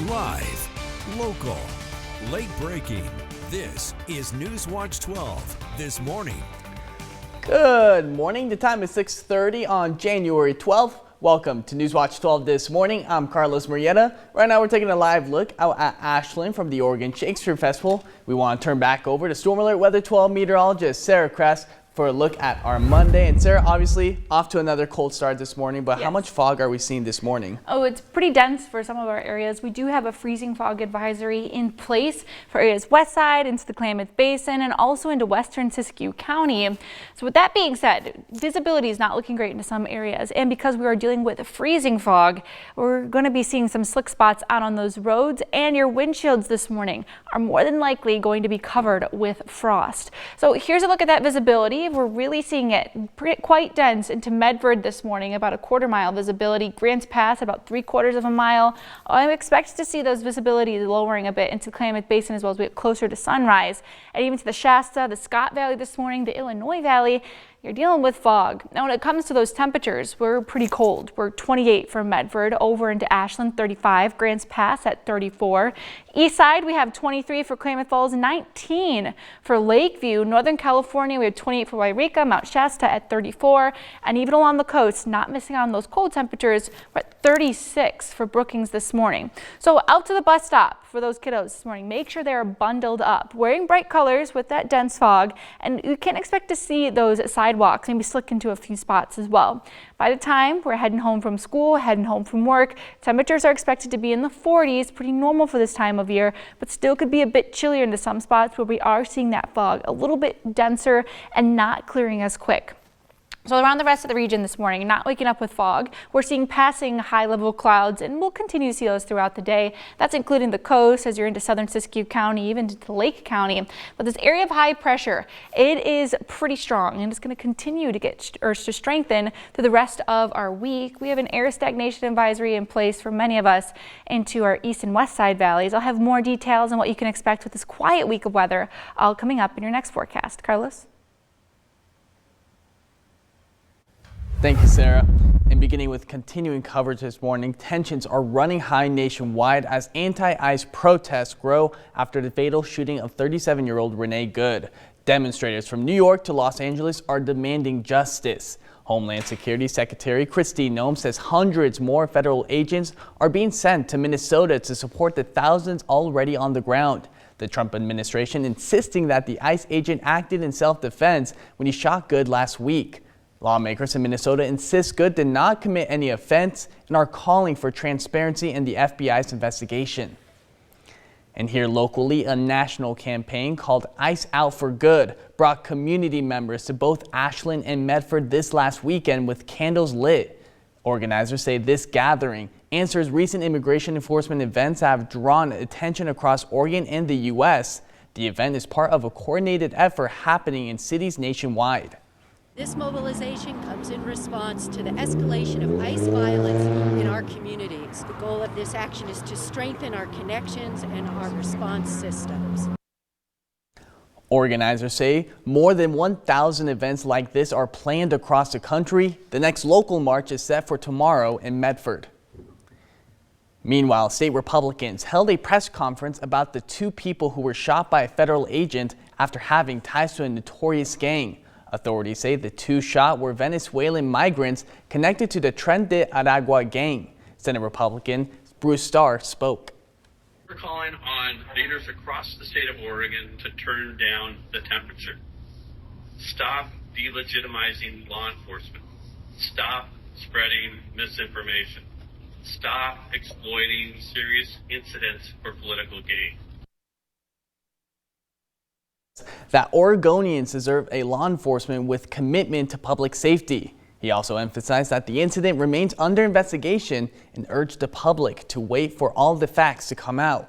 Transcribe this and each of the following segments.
Live, local, late breaking. This is NewsWatch 12 this morning. Good morning. The time is 6:30 on January 12th. Welcome to NewsWatch 12 this morning. I'm Carlos Murrieta. Right now we're taking a live look out at Ashland from the Oregon Shakespeare Festival. We want to turn back over to Storm Alert Weather 12 meteorologist Sarah Kress for a look at our Monday. And Sarah, obviously off to another cold start this morning, but How much fog are we seeing this morning? Oh, it's pretty dense for some of our areas. We do have a freezing fog advisory in place for areas west side into the Klamath Basin and also into western Siskiyou County. So with that being said, visibility is not looking great into some areas. And because we are dealing with a freezing fog, we're going to be seeing some slick spots out on those roads, and your windshields this morning are more than likely going to be covered with frost. So here's a look at that visibility. We're really seeing it quite dense into Medford this morning, about a quarter-mile visibility. Grants Pass about 3/4 of a mile. I'm expected to see those visibilities lowering a bit into Klamath Basin as well as we get closer to sunrise, and even to the Shasta, the Scott Valley this morning, the Illinois Valley. You're dealing with fog. Now when it comes to those temperatures, we're pretty cold. We're 28 for Medford, over into Ashland 35, Grants Pass at 34. East side we have 23 for Klamath Falls, 19 for Lakeview. Northern California we have 28 for Wairika, Mount Shasta at 34, and even along the coast, not missing out on those cold temperatures, we're at 36 for Brookings this morning. So out to the bus stop for those kiddos this morning. Make sure they're bundled up, wearing bright colors with that dense fog, and you can expect to see those sidewalks maybe slick into a few spots as well. By the time we're heading home from school, heading home from work, temperatures are expected to be in the 40s, pretty normal for this time of year, but still could be a bit chillier into some spots where we are seeing that fog a little bit denser and not clearing as quick. So around the rest of the region this morning, not waking up with fog. We're seeing passing high-level clouds, and we'll continue to see those throughout the day. That's including the coast as you're into southern Siskiyou County, even into Lake County. But this area of high pressure, it is pretty strong, and it's going to continue to strengthen through the rest of our week. We have an air stagnation advisory in place for many of us into our east and west side valleys. I'll have more details on what you can expect with this quiet week of weather all coming up in your next forecast. Carlos? Thank you, Sarah. And beginning with continuing coverage this morning, tensions are running high nationwide as anti-ICE protests grow after the fatal shooting of 37-year-old Renee Good. Demonstrators from New York to Los Angeles are demanding justice. Homeland Security Secretary Kristi Noem says hundreds more federal agents are being sent to Minnesota to support the thousands already on the ground. The Trump administration insisting that the ICE agent acted in self-defense when he shot Good last week. Lawmakers in Minnesota insist Good did not commit any offense and are calling for transparency in the FBI's investigation. And here locally, a national campaign called Ice Out for Good brought community members to both Ashland and Medford this last weekend with candles lit. Organizers say this gathering answers recent immigration enforcement events that have drawn attention across Oregon and the U.S. The event is part of a coordinated effort happening in cities nationwide. This mobilization comes in response to the escalation of ICE violence in our communities. The goal of this action is to strengthen our connections and our response systems. Organizers say more than 1,000 events like this are planned across the country. The next local march is set for tomorrow in Medford. Meanwhile, state Republicans held a press conference about the two people who were shot by a federal agent after having ties to a notorious gang. Authorities say the two shot were Venezuelan migrants connected to the Tren de Aragua gang. Senate Republican Bruce Starr spoke. We're calling on leaders across the state of Oregon to turn down the temperature. Stop delegitimizing law enforcement. Stop spreading misinformation. Stop exploiting serious incidents for political gain. That Oregonians deserve a law enforcement with commitment to public safety. He also emphasized that the incident remains under investigation and urged the public to wait for all the facts to come out.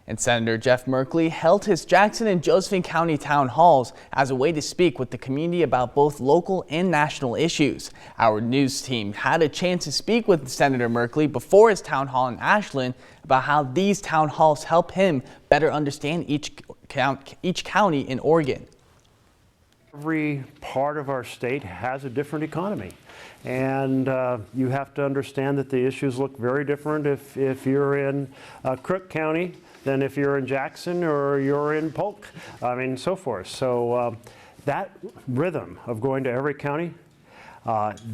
And Senator Jeff Merkley held his Jackson and Josephine County town halls as a way to speak with the community about both local and national issues. Our news team had a chance to speak with Senator Merkley before his town hall in Ashland about how these town halls help him better understand each county in Oregon. Every part of our state has a different economy, and you have to understand that the issues look very different if you're in Crook County than if you're in Jackson or you're in Polk, so forth. So that rhythm of going to every county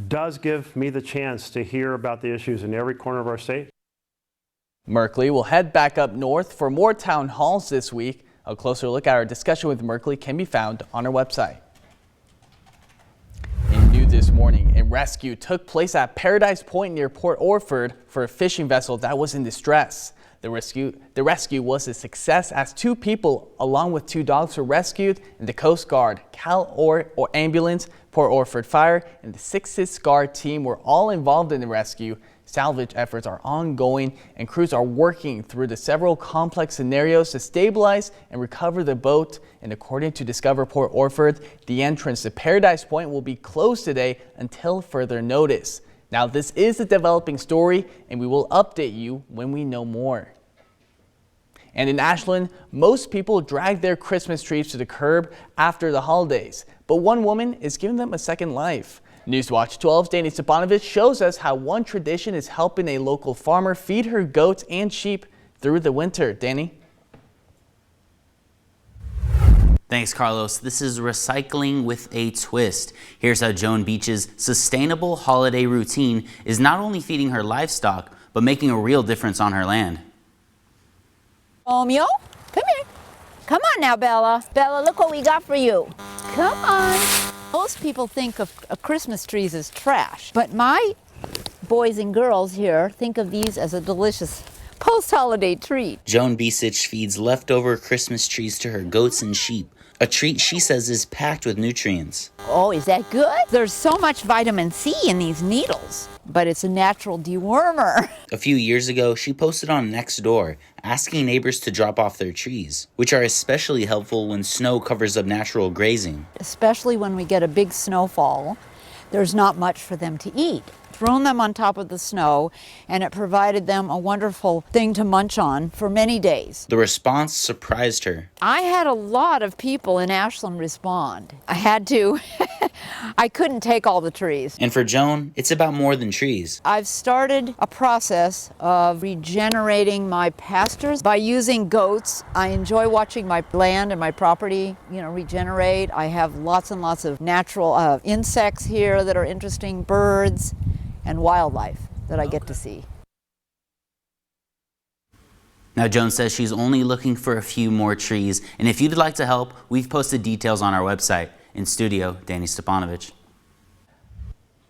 does give me the chance to hear about the issues in every corner of our state. Merkley will head back up north for more town halls this week. A closer look at our discussion with Merkley can be found on our website. New this morning, a rescue took place at Paradise Point near Port Orford for a fishing vessel that was in distress. The rescue was a success as 2 people along with 2 dogs were rescued, and the Coast Guard, or Ambulance, Port Orford Fire, and the 6th Guard team were all involved in the rescue. Salvage efforts are ongoing and crews are working through the several complex scenarios to stabilize and recover the boat. And according to Discover Port Orford, the entrance to Paradise Point will be closed today until further notice. Now, this is a developing story and we will update you when we know more. And in Ashland, most people drag their Christmas trees to the curb after the holidays, but one woman is giving them a second life. NewsWatch 12's Danny Stepanovich shows us how one tradition is helping a local farmer feed her goats and sheep through the winter. Danny? Thanks, Carlos. This is recycling with a twist. Here's how Joan Beach's sustainable holiday routine is not only feeding her livestock, but making a real difference on her land. Romeo, come here. Come on now, Bella. Bella, look what we got for you. Come on. Most people think of Christmas trees as trash, but my boys and girls here think of these as a delicious post-holiday treat. Joan Beasich feeds leftover Christmas trees to her goats and sheep, a treat she says is packed with nutrients. Oh, is that good? There's so much vitamin C in these needles, but it's a natural dewormer. A few years ago, she posted on Nextdoor asking neighbors to drop off their trees, which are especially helpful when snow covers up natural grazing. Especially when we get a big snowfall, there's not much for them to eat. Thrown them on top of the snow, and it provided them a wonderful thing to munch on for many days. The response surprised her. I had a lot of people in Ashland respond. I had to. I couldn't take all the trees. And for Joan, it's about more than trees. I've started a process of regenerating my pastures by using goats. I enjoy watching my land and my property, regenerate. I have lots and lots of natural insects here that are interesting, birds, and wildlife that I get to see. Now, Joan says she's only looking for a few more trees, and if you'd like to help, we've posted details on our website. In studio, Danny Stepanovich.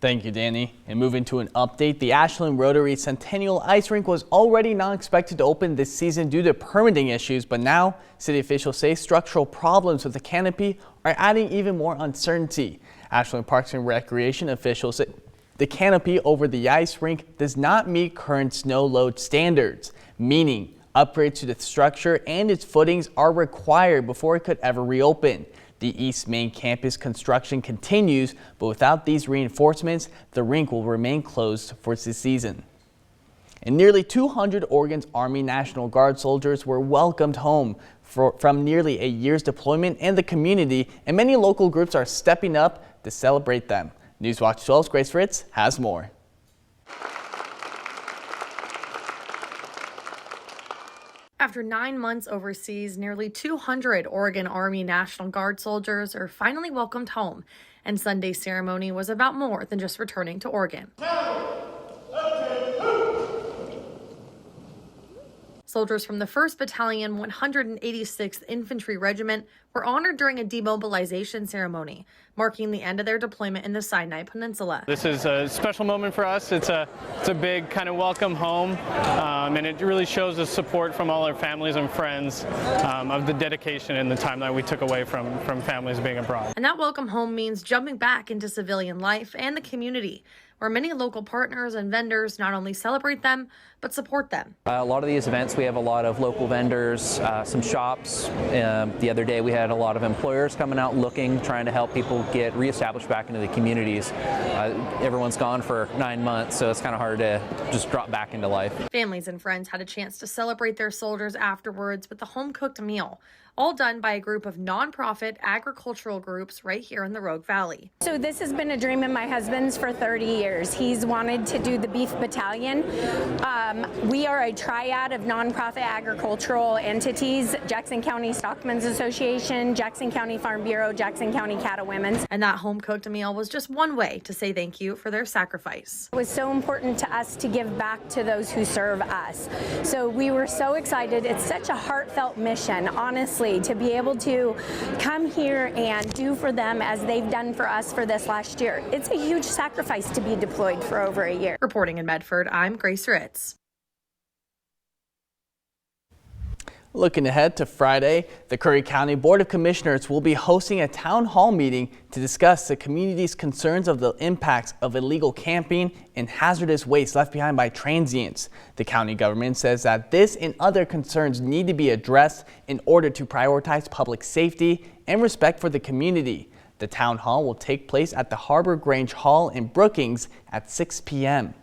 Thank you, Danny. And moving to an update, the Ashland Rotary Centennial Ice Rink was already not expected to open this season due to permitting issues, but now city officials say structural problems with the canopy are adding even more uncertainty. Ashland Parks and Recreation officials say the canopy over the ice rink does not meet current snow load standards, meaning upgrades to the structure and its footings are required before it could ever reopen. The East Main campus construction continues, but without these reinforcements, the rink will remain closed for the season. And nearly 200 Oregon's Army National Guard soldiers were welcomed home from nearly a year's deployment in the community, and many local groups are stepping up to celebrate them. NewsWatch 12's Grace Fritz has more. After 9 months overseas, nearly 200 Oregon Army National Guard soldiers are finally welcomed home, and Sunday's ceremony was about more than just returning to Oregon. Soldiers from the 1st Battalion 186th Infantry Regiment were honored during a demobilization ceremony, marking the end of their deployment in the Sinai Peninsula. This is a special moment for us. It's a big kind of welcome home, and it really shows the support from all our families and friends of the dedication and the time that we took away from families being abroad. And that welcome home means jumping back into civilian life and the community, where many local partners and vendors not only celebrate them, but support them. A lot of these events, we have a lot of local vendors, some shops. The other day we had a lot of employers coming out looking, trying to help people get reestablished back into the communities. Everyone's gone for 9 months, so it's kind of hard to just drop back into life. Families and friends had a chance to celebrate their soldiers afterwards with a home-cooked meal, all done by a group of nonprofit agricultural groups right here in the Rogue Valley. So this has been a dream of my husband's for 30 years. He's wanted to do the Beef Battalion. We are a triad of nonprofit agricultural entities: Jackson County Stockmen's Association, Jackson County Farm Bureau, Jackson County Cattlewomen's. And that home-cooked meal was just one way to say thank you for their sacrifice. It was so important to us to give back to those who serve us. So we were so excited. It's such a heartfelt mission, honestly, to be able to come here and do for them as they've done for us for this last year. It's a huge sacrifice to be deployed for over a year. Reporting in Medford, I'm Grace Ritz. Looking ahead to Friday, the Curry County Board of Commissioners will be hosting a town hall meeting to discuss the community's concerns of the impacts of illegal camping and hazardous waste left behind by transients. The county government says that this and other concerns need to be addressed in order to prioritize public safety and respect for the community. The town hall will take place at the Harbor Grange Hall in Brookings at 6 p.m.